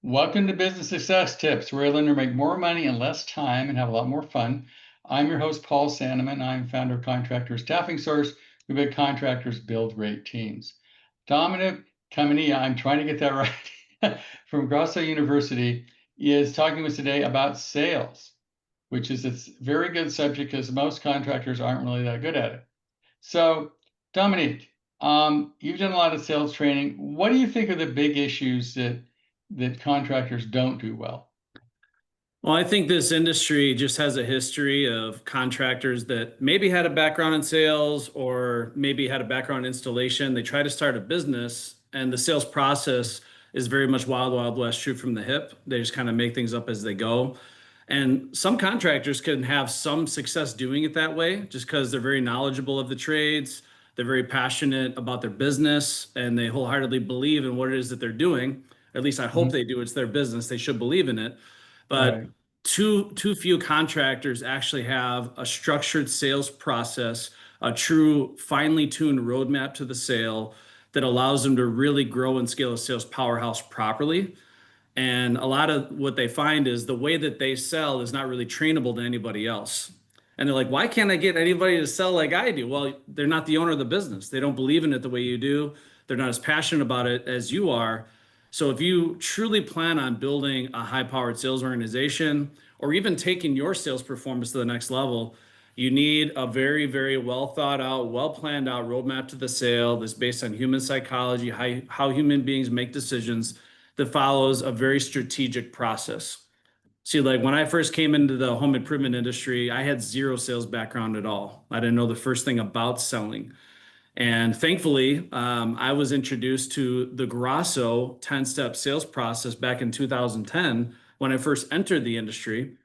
Welcome to Business Success Tips, where you learn to make more money in less time and have a lot more fun. I'm your host, Paul Sanneman. I'm founder of Contractor Staffing Source. We make contractors build great teams. Dominic Caminata, I'm trying to get that right, from Grosso University, is talking to us today about sales, which is a very good subject because most contractors aren't really that good at it. So, Dominic, you've done a lot of sales training. What do you think are the big issues that contractors don't do well? Well, I think this industry just has a history of contractors that maybe had a background in sales or maybe had a background in installation. They try to start a business, and the sales process is very much wild, wild west, shoot from the hip. They just kind of make things up as they go. And some contractors can have some success doing it that way just because they're very knowledgeable of the trades. They're very passionate about their business and they wholeheartedly believe in what it is that they're doing. At least I hope Mhm. they do. It's their business. They should believe in it. But Right. too few contractors actually have a structured sales process, a true finely tuned roadmap to the sale that allows them to really grow and scale a sales powerhouse properly. And a lot of what they find is the way that they sell is not really trainable to anybody else. And they're like, why can't I get anybody to sell like I do? Well, they're not the owner of the business. They don't believe in it the way you do. They're not as passionate about it as you are. So if you truly plan on building a high-powered sales organization or even taking your sales performance to the next level, you need a very, very well thought out, well planned out roadmap to the sale that's based on human psychology, how human beings make decisions that follows a very strategic process. See, like when I first came into the home improvement industry, I had zero sales background at all. I didn't know the first thing about selling. And thankfully, I was introduced to the Grosso 10-step sales process back in 2010 when I first entered the industry.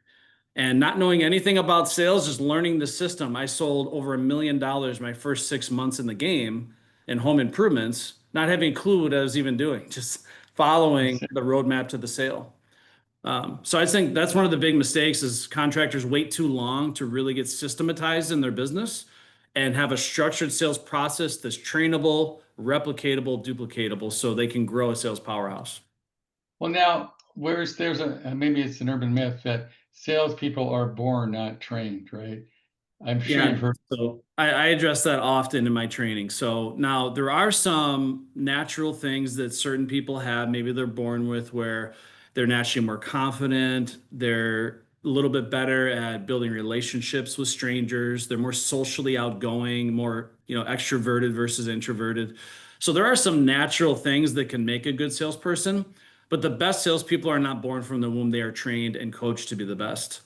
And not knowing anything about sales, just learning the system, I sold over $1 million my first 6 months in the game in home improvements, not having a clue what I was even doing, just following the roadmap to the sale. So I think that's one of the big mistakes is contractors wait too long to really get systematized in their business and have a structured sales process that's trainable, replicatable, duplicatable, so they can grow a sales powerhouse. Well, now, whereas there's maybe it's an urban myth that salespeople are born, not trained, right? I'm sure Yeah, you've heard. so I address that often in my training. So now there are some natural things that certain people have, maybe they're born with, where they're naturally more confident, they're a little bit better at building relationships with strangers, they're more socially outgoing, more, extroverted versus introverted. So there are some natural things that can make a good salesperson, but the best salespeople are not born from the womb. They are trained and coached to be the best.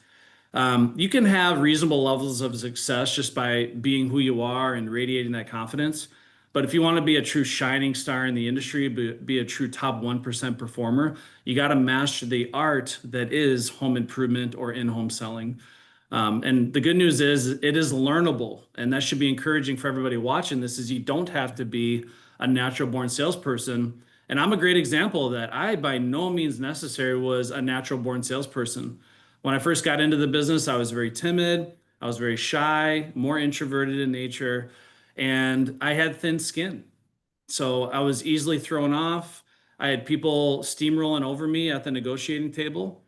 You can have reasonable levels of success just by being who you are and radiating that confidence. But if you want to be a true shining star in the industry, be a true top 1% performer, you got to master the art that is home improvement or in-home selling. And the good news is it is learnable, and that should be encouraging for everybody watching this is you don't have to be a natural born salesperson. And I'm a great example of that. I, by no means necessary, was a natural born salesperson. When I first got into the business, I was very timid. I was very shy, more introverted in nature, and I had thin skin. So I was easily thrown off. I had people steamrolling over me at the negotiating table.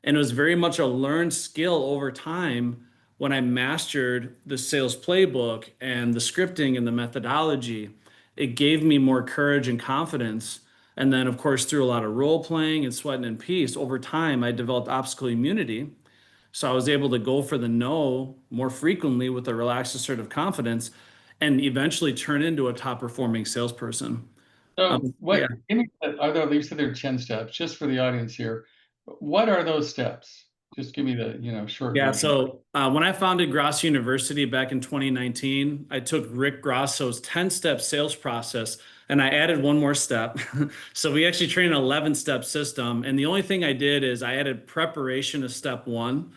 And it was very much a learned skill over time when I mastered the sales playbook and the scripting and the methodology. It gave me more courage and confidence. And then, of course, through a lot of role playing and sweating and peace, over time, I developed obstacle immunity. So I was able to go for the no more frequently with a relaxed, assertive confidence and eventually turn into a top performing salesperson. So, what Yeah. give me are there, you said there are 10 steps, just for the audience here. What are those steps? Just give me the, short Yeah, version. so when I founded Grosso University back in 2019, I took Rick Grosso's 10-step sales process and I added one more step. So we actually train an 11-step system. And the only thing I did is I added preparation as step one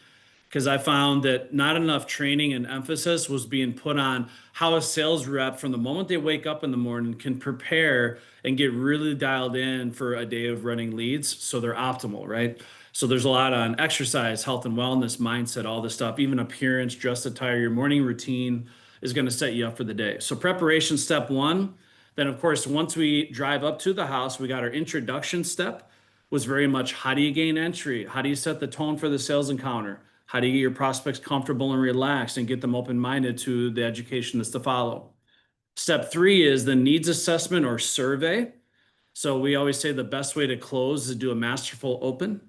because I found that not enough training and emphasis was being put on how a sales rep, from the moment they wake up in the morning, can prepare and get really dialed in for a day of running leads so they're optimal, right? So there's a lot on exercise, health and wellness, mindset, all this stuff, even appearance, dress attire, your morning routine is going to set you up for the day. So preparation step one. Then, of course, once we drive up to the house, we got our introduction step. was very much how do you gain entry? How do you set the tone for the sales encounter? How do you get your prospects comfortable and relaxed and get them open-minded to the education that's to follow? Step three is the needs assessment or survey. So we always say the best way to close is to do a masterful open.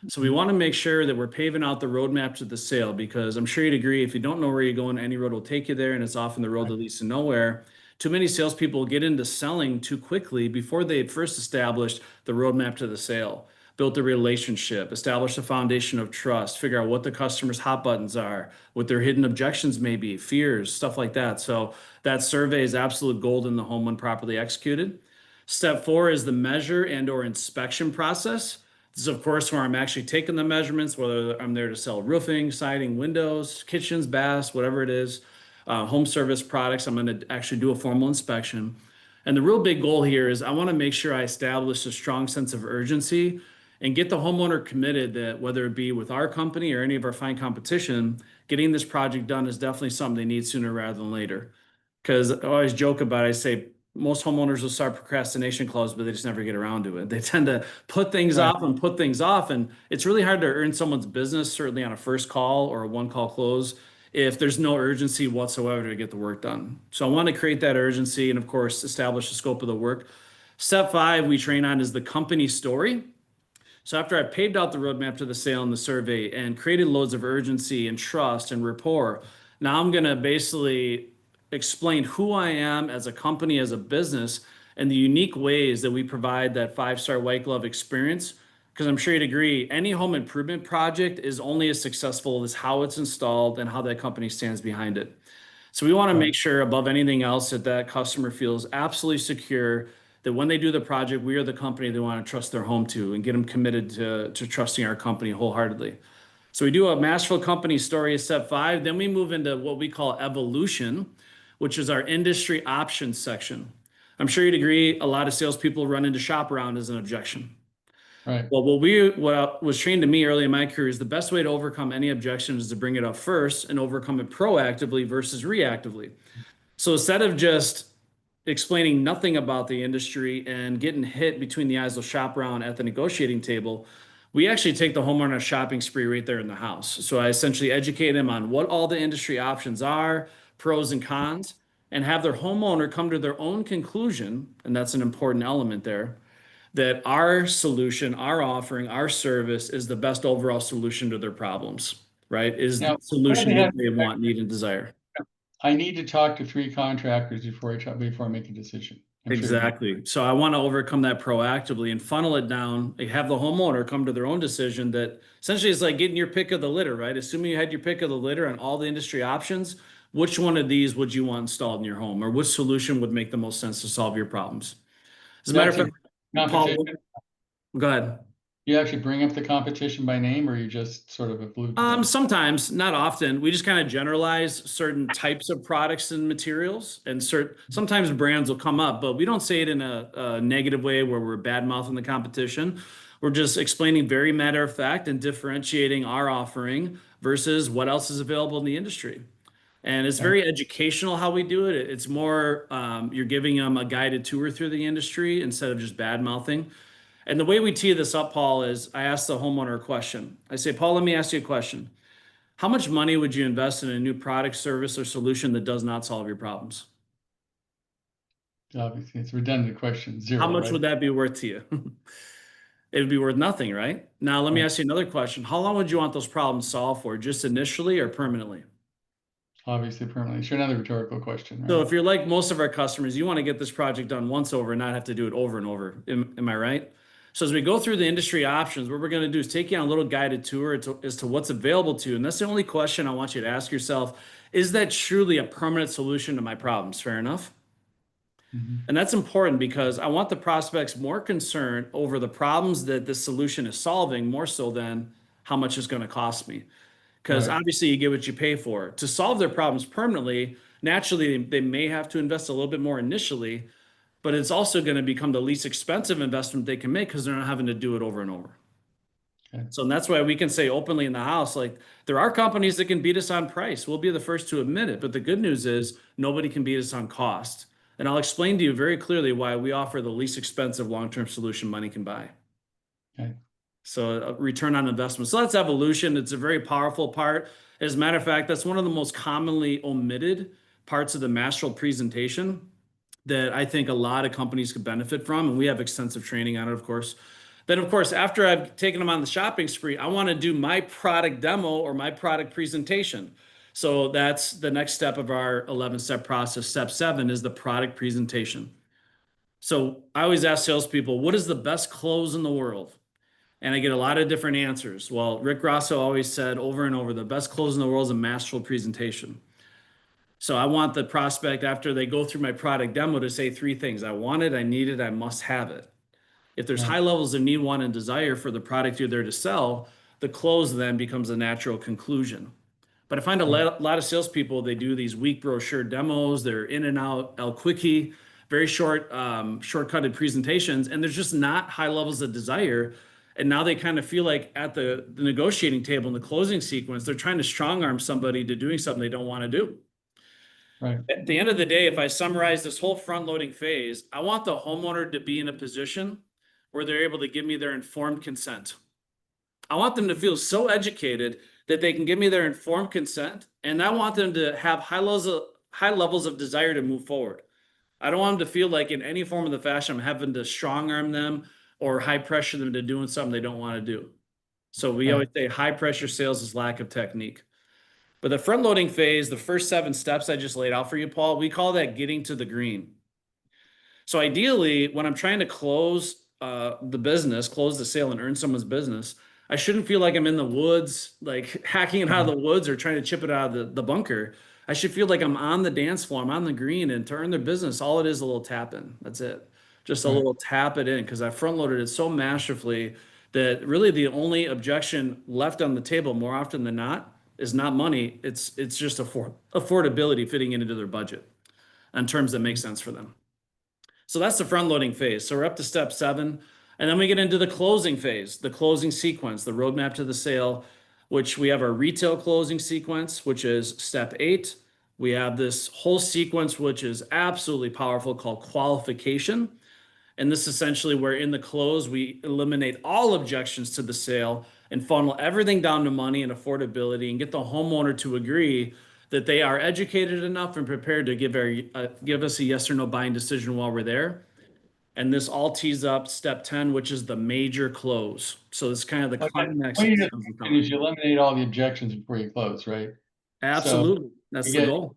So we want to make sure that we're paving out the roadmap to the sale, because I'm sure you'd agree if you don't know where you're going, any road will take you there, and it's often the road that leads to nowhere. Too many salespeople get into selling too quickly before they first established the roadmap to the sale, built a relationship, established a foundation of trust, figure out what the customer's hot buttons are, what their hidden objections may be, fears, stuff like that. So that survey is absolute gold in the home when properly executed. Step four is the measure and or inspection process. This is, of course, where I'm actually taking the measurements, whether I'm there to sell roofing, siding, windows, kitchens, baths, whatever it is, home service products. I'm going to actually do a formal inspection. And the real big goal here is I want to make sure I establish a strong sense of urgency and get the homeowner committed that whether it be with our company or any of our fine competition, getting this project done is definitely something they need sooner rather than later. Because I always joke about it, I say most homeowners will start procrastination clause, but they just never get around to it. They tend to put things Right. off and put things off. And it's really hard to earn someone's business, certainly on a first call or a one call close, if there's no urgency whatsoever to get the work done. So I want to create that urgency and, of course, establish the scope of the work. Step five we train on is the company story. So after I paved out the roadmap to the sale and the survey and created loads of urgency and trust and rapport, now I'm going to basically explain who I am as a company, as a business, and the unique ways that we provide that five-star white glove experience. Because I'm sure you'd agree, any home improvement project is only as successful as how it's installed and how that company stands behind it. So we want to Right. make sure above anything else that that customer feels absolutely secure that when they do the project, we are the company they want to trust their home to and get them committed to trusting our company wholeheartedly. So we do a masterful company story as step five. Then we move into what we call evolution, which is our industry options section. I'm sure you'd agree a lot of salespeople run into shop around as an objection. Right. Well, what was trained to me early in my career is the best way to overcome any objection is to bring it up first and overcome it proactively versus reactively. So instead of just explaining nothing about the industry and getting hit between the eyes of shop around at the negotiating table, we actually take the homeowner on a shopping spree right there in the house. So I essentially educate them on what all the industry options are, pros and cons, and have their homeowner come to their own conclusion. And that's an important element there, that our solution, our offering, our service is the best overall solution to their problems, right? Is the Now, what do they solution have? that they want, need, and desire. I need to talk to 3 contractors before I make a decision. I'm sure you. Exactly. So I want to overcome that proactively and funnel it down, like have the homeowner come to their own decision that essentially is like getting your pick of the litter, right? Assuming you had your pick of the litter on all the industry options, which one of these would you want installed in your home, or which solution would make the most sense to solve your problems? As a You matter of actually fact, competition. Paul, go ahead. You actually bring up the competition by name, or you just sort of allude to them? Sometimes, not often. We just kind of generalize certain types of products and materials, and sometimes brands will come up, but we don't say it in a negative way where we're bad mouthing the competition. We're just explaining very matter of fact and differentiating our offering versus what else is available in the industry. And it's Okay. very educational how we do it. It's more you're giving them a guided tour through the industry instead of just bad mouthing. And the way we tee this up, Paul, is I ask the homeowner a question. I say, Paul, let me ask you a question. How much money would you invest in a new product, service, or solution that does not solve your problems? Obviously, it's a redundant question. How Zero, much right? would that be worth to you? It would be worth nothing, right? Now, let me Right. ask you another question. How long would you want those problems solved for? Just initially or permanently? Obviously, permanently. Sure, another rhetorical question, So right? if you're like most of our customers, you want to get this project done once over and not have to do it over and over. Am I right? So as we go through the industry options, what we're going to do is take you on a little guided tour as to what's available to you. And that's the only question I want you to ask yourself. Is that truly a permanent solution to my problems? Fair enough. Mhm. And that's important because I want the prospects more concerned over the problems that this solution is solving more so than how much it's going to cost me. Because Right. obviously you get what you pay for. To solve their problems permanently, naturally they may have to invest a little bit more initially, but it's also going to become the least expensive investment they can make because they're not having to do it over and over. Okay. So that's why we can say openly in the house, like there are companies that can beat us on price. We'll be the first to admit it. But the good news is nobody can beat us on cost. And I'll explain to you very clearly why we offer the least expensive long-term solution money can buy. Okay. So a return on investment. So that's evolution. It's a very powerful part. As a matter of fact, that's one of the most commonly omitted parts of the masteral presentation that I think a lot of companies could benefit from. And we have extensive training on it, of course. Then, of course, after I've taken them on the shopping spree, I want to do my product demo or my product presentation. So that's the next step of our 11-step process. Step 7 is the product presentation. So I always ask salespeople, what is the best close in the world? And I get a lot of different answers. Well, Rick Grosso always said over and over, the best close in the world is a masterful presentation. So I want the prospect, after they go through my product demo, to say 3 things. I want it, I need it, I must have it. If there's Right. high levels of need, want, and desire for the product you're there to sell, the close then becomes a natural conclusion. But I find a Right. lot of salespeople, they do these weak brochure demos, they're in and out, quickie, very short, shortcutted presentations, and there's just not high levels of desire. And now they kind of feel like at the negotiating table in the closing sequence, they're trying to strong arm somebody to doing something they don't want to do. Right. At the end of the day, if I summarize this whole front loading phase, I want the homeowner to be in a position where they're able to give me their informed consent. I want them to feel so educated that they can give me their informed consent, and I want them to have high levels of desire to move forward. I don't want them to feel like in any form of the fashion I'm having to strong arm them or high pressure them to doing something they don't want to do. So we Right. always say high pressure sales is lack of technique. But the front loading phase, the first 7 steps I just laid out for you, Paul, we call that getting to the green. So ideally, when I'm trying to close the business, close the sale and earn someone's business, I shouldn't feel like I'm in the woods, like hacking it out of Right. the woods or trying to chip it out of the bunker. I should feel like I'm on the dance floor, I'm on the green, and to earn their business, all it is a little tap in. That's it. Just a Right. little tap it in because I front loaded it so masterfully that really the only objection left on the table more often than not is not money. It's just affordability fitting into their budget on terms that make sense for them. So that's the front loading phase. So we're up to step 7. And then we get into the closing phase, the closing sequence, the roadmap to the sale, which we have our retail closing sequence, which is step 8. We have this whole sequence, which is absolutely powerful, called qualification. And this is essentially where in the close, we eliminate all objections to the sale and funnel everything down to money and affordability and get the homeowner to agree that they are educated enough and prepared to give us a yes or no buying decision while we're there. And this all tees up step 10, which is the major close. So this is kind of the Okay. climax What of you the just sales mentioned encounter. is you eliminate all the objections before you close, right? So Absolutely. That's you the get, goal.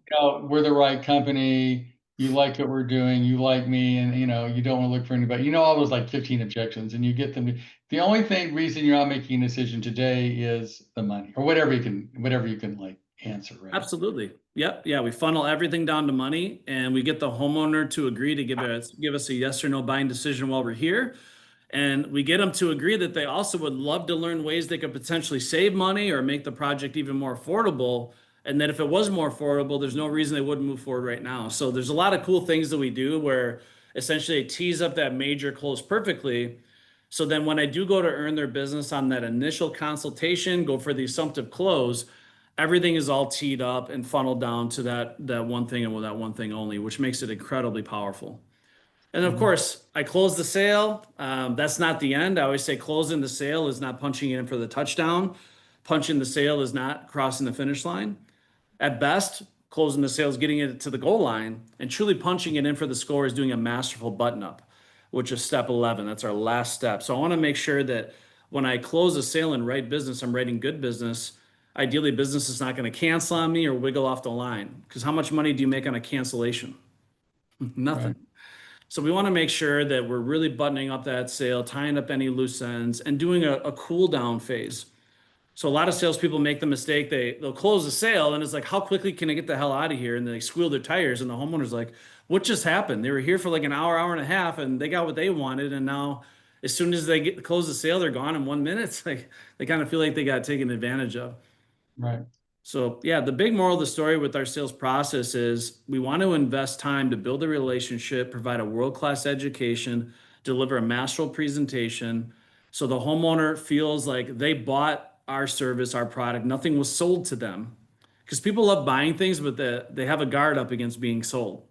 we're the right company. You like what we're doing. You like me, and you don't want to look for anybody. All those like 15 objections, and you get them to. The only reason you're not making a decision today is the money, or whatever you can like answer, right? Absolutely. Yep. Yeah. We funnel everything down to money and we get the homeowner to agree to give us a yes or no buying decision while we're here. And we get them to agree that they also would love to learn ways they could potentially save money or make the project even more affordable. And that if it was more affordable, there's no reason they wouldn't move forward right now. So there's a lot of cool things that we do where essentially it tees up that major close perfectly. So then when I do go to earn their business on that initial consultation, go for the assumptive close, everything is all teed up and funneled down to that one thing and with that one thing only, which makes it incredibly powerful. And of Mhm. course, I close the sale. That's not the end. I always say closing the sale is not punching in for the touchdown. Punching the sale is not crossing the finish line. At best, closing the sale is getting it to the goal line, and truly punching it in for the score is doing a masterful button up, which is step 11. That's our last step. So I want to make sure that when I close a sale and write business, I'm writing good business. Ideally, business is not going to cancel on me or wiggle off the line. Because how much money do you make on a cancellation? Nothing. Right. So we want to make sure that we're really buttoning up that sale, tying up any loose ends, and doing a cool down phase. So a lot of salespeople make the mistake they'll close the sale and it's like, how quickly can I get the hell out of here? And they squeal their tires, and the homeowner's like, what just happened? They were here for like an hour and a half, and they got what they wanted, and now as soon as they get close the sale, they're gone in 1 minute. It's like they kind of feel like they got taken advantage of. Right. So, yeah, the big moral of the story with our sales process is we want to invest time to build a relationship, provide a world-class education, deliver a masterful presentation. So the homeowner feels like they bought our service, our product, nothing was sold to them. Because people love buying things, but they have a guard up against being sold.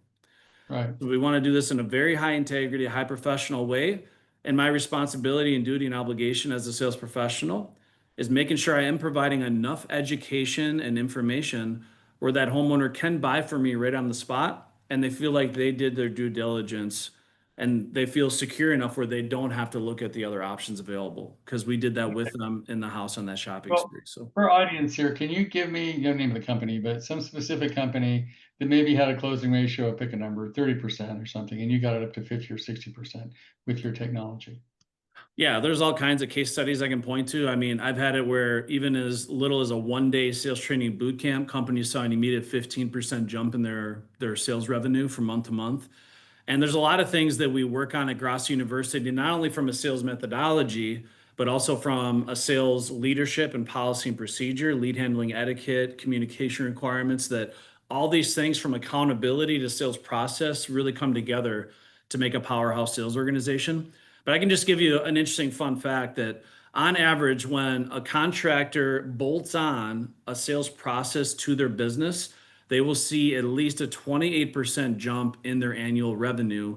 Right. So we want to do this in a very high integrity, high professional way. And my responsibility and duty and obligation as a sales professional is making sure I am providing enough education and information where that homeowner can buy from me right on the spot and they feel like they did their due diligence and they feel secure enough where they don't have to look at the other options available because we did that with them in the house on that shopping Well, spree. So for our audience here, can you give me, no name of the company, but some specific company that maybe had a closing ratio of, pick a number, 30% or something, and you got it up to 50 or 60% with your technology? yeah, there's all kinds of case studies I can point to. I mean, I've had it where even as little as a 1 day sales training boot camp, companies saw an immediate 15% jump in their sales revenue from month to month. And there's a lot of things that we work on at Grosso University, not only from a sales methodology, but also from a sales leadership and policy and procedure, lead handling etiquette, communication requirements, that all these things from accountability to sales process really come together to make a powerhouse sales organization. But I can just give you an interesting fun fact that on average, when a contractor bolts on a sales process to their business, they will see at least a 28% jump in their annual revenue.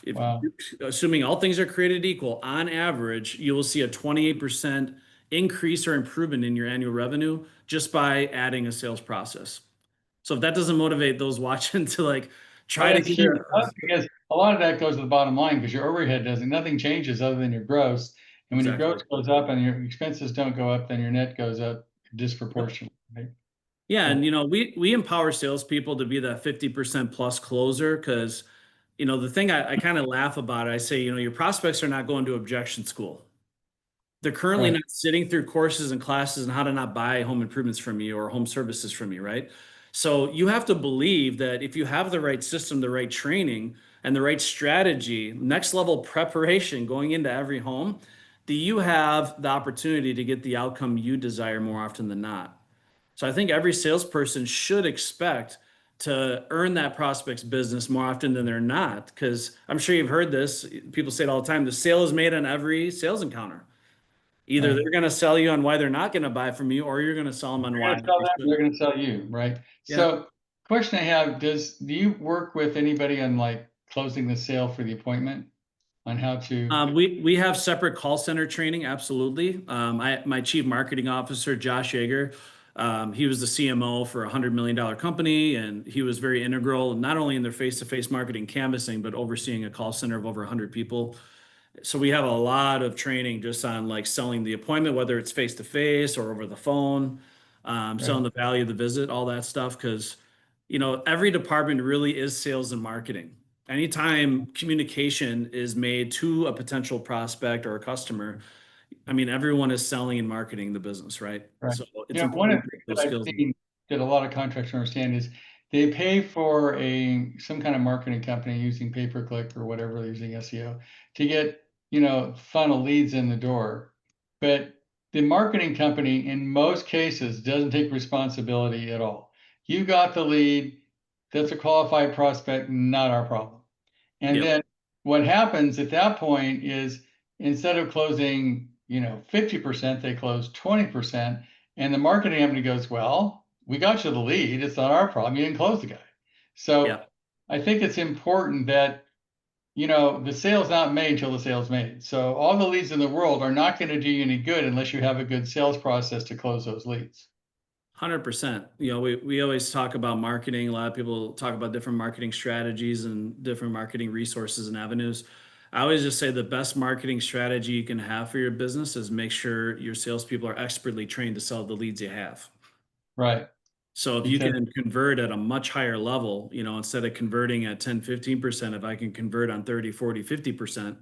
If Wow. assuming all things are created equal, on average, you will see a 28% increase or improvement in your annual revenue just by adding a sales process. So if that doesn't motivate those watching to like Well, try to that's get true. Because a lot of that goes to the bottom line because your overhead doesn't, nothing changes other than your gross. And when your exactly. gross goes up and your expenses don't go up, then your net goes up Yep. disproportionately, right? Yeah, and So, we empower salespeople to be that 50% plus closer because the thing I kind of laugh about it, I say, your prospects are not going to objection school. They're currently right, not sitting through courses and classes on how to not buy home improvements from you or home services from you, right? So you have to believe that if you have the right system, the right training, and the right strategy, next level preparation going into every home, that you have the opportunity to get the outcome you desire more often than not. So I think every salesperson should expect to earn that prospect's business more often than they're not. Because I'm sure you've heard this. People say it all the time. The sale is made on every sales encounter. Either right. they're going to sell you on why they're not going to buy from you, or you're going to sell them on You're why gonna sell they them, should. they're gonna sell you, right? Yeah. So question I have, do you work with anybody on like closing the sale for the appointment on how to, We have separate call center training, absolutely. My chief marketing officer, Josh Yeager, he was the CMO for $100 million company, and he was very integral not only in their face-to-face marketing canvassing, but overseeing a call center of over 100 people. So we have a lot of training just on like selling the appointment, whether it's face to face or over the phone, right, selling the value of the visit, all that stuff. Because, every department really is sales and marketing. Anytime communication is made to a potential prospect or a customer, I mean, everyone is selling and marketing the business, right? right. So You it's know, one of important the to things have those that I've skills. seen that a lot of contractors understand is they pay for some kind of marketing company using pay-per-click or whatever, they're using SEO to get, funnel leads in the door. But the marketing company in most cases doesn't take responsibility at all. You got the lead, that's a qualified prospect, not our problem. And Yep. then what happens at that point is instead of closing, 50%, they close 20%. And the marketing company goes, well, we got you the lead. It's not our problem. You didn't close the guy. So Yep. I think it's important that, the sale's not made until the sale's made. So all the leads in the world are not going to do you any good unless you have a good sales process to close those leads. 100%. We always talk about marketing. A lot of people talk about different marketing strategies and different marketing resources and avenues. I always just say the best marketing strategy you can have for your business is make sure your salespeople are expertly trained to sell the leads you have. Right. So if you Because can convert at a much higher level, instead of converting at 10, 15%, if I can convert on 30, 40, 50%,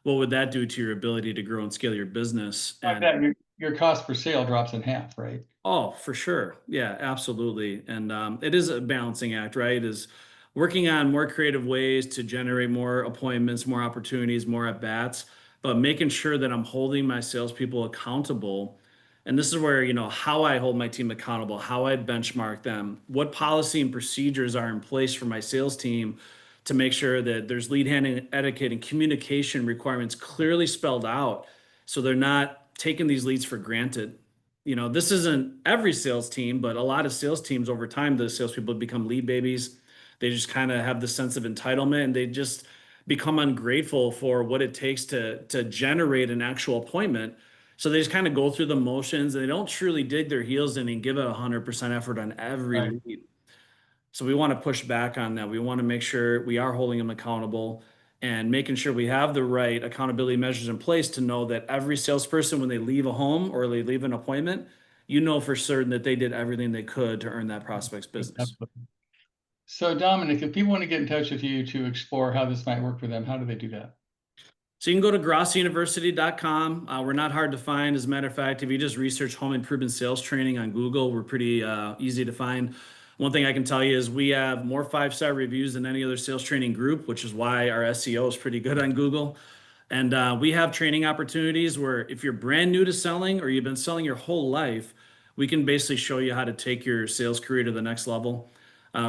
what would that do to your ability to grow and scale your business? like And that, your cost per sale drops in half, right? oh, for sure. Yeah, absolutely. And it is a balancing act, right? Is working on more creative ways to generate more appointments, more opportunities, more at bats, but making sure that I'm holding my salespeople accountable. And this is where, how I hold my team accountable, how I benchmark them, what policy and procedures are in place for my sales team to make sure that there's lead handling etiquette and communication requirements clearly spelled out so they're not taking these leads for granted. This isn't every sales team, but a lot of sales teams over time, the salespeople become lead babies. They just kind of have the sense of entitlement and they just become ungrateful for what it takes to generate an actual appointment. So they just kind of go through the motions and they don't truly dig their heels in and give it 100% effort on every Right. lead. So we want to push back on that. We want to make sure we are holding them accountable and making sure we have the right accountability measures in place to know that every salesperson, when they leave a home or they leave an appointment, you know for certain that they did everything they could to earn that prospect's business. Absolutely. So Dominic, if people want to get in touch with you to explore how this might work for them, how do they do that? So you can go to grossouniversity.com. We're not hard to find. As a matter of fact, if you just research home improvement sales training on Google, we're pretty easy to find. One thing I can tell you is we have more 5-star reviews than any other sales training group, which is why our SEO is pretty good on Google. And we have training opportunities where if you're brand new to selling or you've been selling your whole life, we can basically show you how to take your sales career to the next level.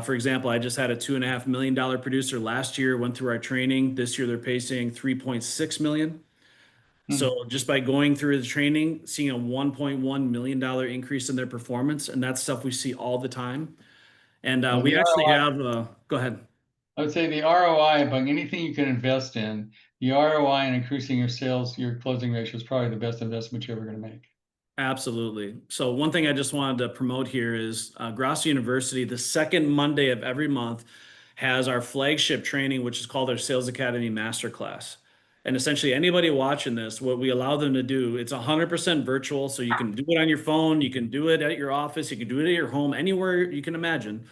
For example, I just had a $2.5 million producer last year, went through our training. This year they're pacing 3.6 million. Hmm. So just by going through the training, seeing a $1.1 million increase in their performance, and that's stuff we see all the time. And And we the actually ROI, have, go ahead. I would say the ROI among anything you can invest in, the ROI in increasing your sales, your closing ratio is probably the best investment you're ever going to make. Absolutely. So one thing I just wanted to promote here is Grosso University, the second Monday of every month, has our flagship training, which is called our Sales Academy Masterclass. And essentially, anybody watching this, what we allow them to do, it's 100% virtual. So you can do it on your phone, you can do it at your office, you can do it at your home, anywhere you can imagine.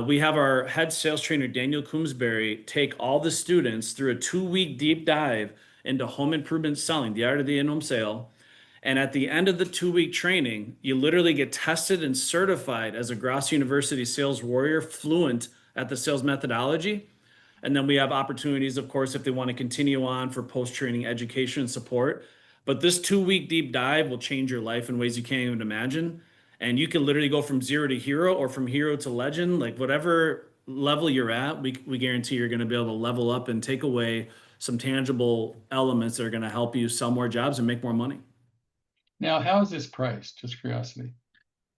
We have our head sales trainer, Daniel Coombsbury, take all the students through a 2-week deep dive into home improvement selling, the art of the in-home sale. And at the end of the 2-week training, you literally get tested and certified as a Grosso University sales warrior, fluent at the sales methodology. And then we have opportunities, of course, if they want to continue on for post-training education and support. But this 2-week deep dive will change your life in ways you can't even imagine. And you can literally go from zero to hero or from hero to legend, like whatever level you're at, we guarantee you're going to be able to level up and take away some tangible elements that are going to help you sell more jobs and make more money. Now, how is this priced? Just curiosity.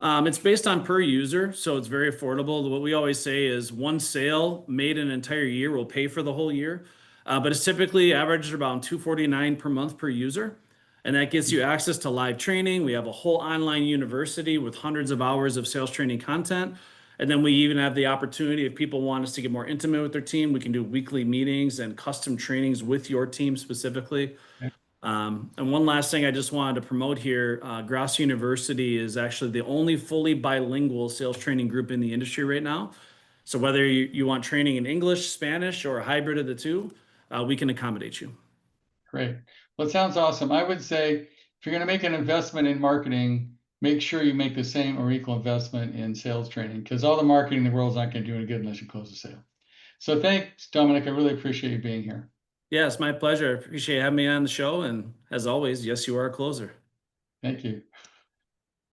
It's based on per user, so it's very affordable. What we always say is one sale made an entire year will pay for the whole year, but it's typically averages about $249 per month per user, and that gets you access to live training. We have a whole online university with hundreds of hours of sales training content, and then we even have the opportunity if people want us to get more intimate with their team, we can do weekly meetings and custom trainings with your team specifically. And one last thing I just wanted to promote here, Grosso University is actually the only fully bilingual sales training group in the industry right now. So whether you want training in English, Spanish, or a hybrid of the two, we can accommodate you. Great. Well, it sounds awesome. I would say if you're going to make an investment in marketing, make sure you make the same or equal investment in sales training, because all the marketing in the world is not going to do any good unless you close the sale. So thanks, Dominic. I really appreciate you being here. Yeah, it's my pleasure. I appreciate having me on the show. And as always, yes, you are a closer. Thank you.